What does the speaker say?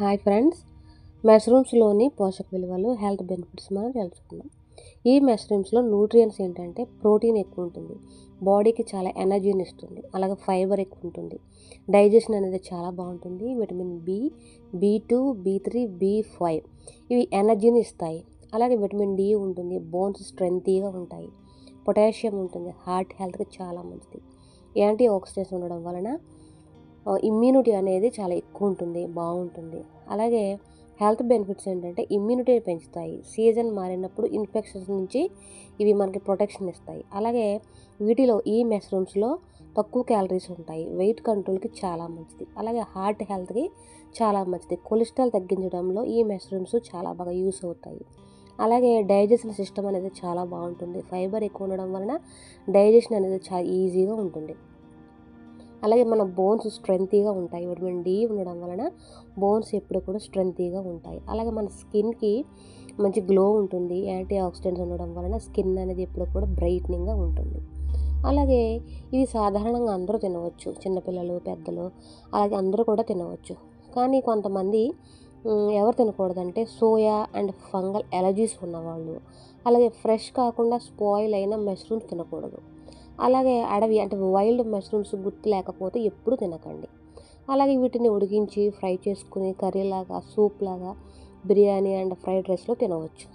Hi friends, మష్రూమ్స్లోని పోషక విలువలు health benefits మనం తెలుసుకుందాం. ఈ మష్రూమ్స్లో న్యూట్రియంట్స్ ఏంటంటే ప్రోటీన్ ఎక్కువ ఉంటుంది, బాడీకి చాలా ఎనర్జీని ఇస్తుంది. అలాగే ఫైబర్ ఎక్కువ ఉంటుంది, డైజెషన్ అనేది చాలా బాగుంటుంది. విటమిన్ B2, B3, B5 ఇవి ఎనర్జీని ఇస్తాయి. అలాగే విటమిన్ డి ఉంటుంది, బోన్స్ స్ట్రెంగ్తీగా ఉంటాయి. పొటాషియం ఉంటుంది, హార్ట్ హెల్త్కి చాలా మంచిది. యాంటీ ఆక్సిడెంట్స్ ఉండడం వలన ఇమ్యూనిటీ అనేది చాలా ఎక్కువ ఉంటుంది, బాగుంటుంది. అలాగే హెల్త్ బెనిఫిట్స్ ఏంటంటే ఇమ్యూనిటీని పెంచుతాయి. సీజన్ మారినప్పుడు ఇన్ఫెక్షన్స్ నుంచి ఇవి మనకి ప్రొటెక్షన్ ఇస్తాయి. అలాగే వీటిలో ఈ మష్రూమ్స్లో తక్కువ క్యాలరీస్ ఉంటాయి, వెయిట్ కంట్రోల్కి చాలా మంచిది. అలాగే హార్ట్ హెల్త్కి చాలా మంచిది. కొలెస్ట్రాల్ తగ్గించడంలో ఈ మష్రూమ్స్ చాలా బాగా యూస్ అవుతాయి. అలాగే డైజెషన్ సిస్టమ్ అనేది చాలా బాగుంటుంది. ఫైబర్ ఎక్కువ ఉండడం వలన డైజెషన్ అనేది చాలా ఈజీగా ఉంటుంది. అలాగే మన బోన్స్ స్ట్రెంగ్తీగా ఉంటాయి. విటమిన్ డి ఉండడం వలన బోన్స్ ఎప్పుడు కూడా స్ట్రెంగ్తీగా ఉంటాయి. అలాగే మన స్కిన్కి మంచి గ్లో ఉంటుంది. యాంటీ ఆక్సిడెంట్స్ ఉండడం వలన స్కిన్ అనేది ఎప్పుడు కూడా బ్రైట్నింగ్గా ఉంటుంది. అలాగే ఇవి సాధారణంగా అందరూ తినవచ్చు, చిన్నపిల్లలు, పెద్దలు, అలాగే అందరూ కూడా తినవచ్చు. కానీ కొంతమంది ఎవరు తినకూడదంటే సోయా అండ్ ఫంగల్ ఎలర్జీస్ ఉన్నవాళ్ళు, అలాగే ఫ్రెష్ కాకుండా స్పాయిల్ అయిన మష్రూమ్స్ తినకూడదు. అలాగే అడవి అంటే వైల్డ్ మష్రూమ్స్ గుర్తు లేకపోతే ఎప్పుడు తినకండి. అలాగే వీటిని ఉడికించి ఫ్రై చేసుకుని కర్రీలాగా, సూప్ లాగా, బిర్యానీ అండ్ ఫ్రైడ్ రైస్లో తినవచ్చు.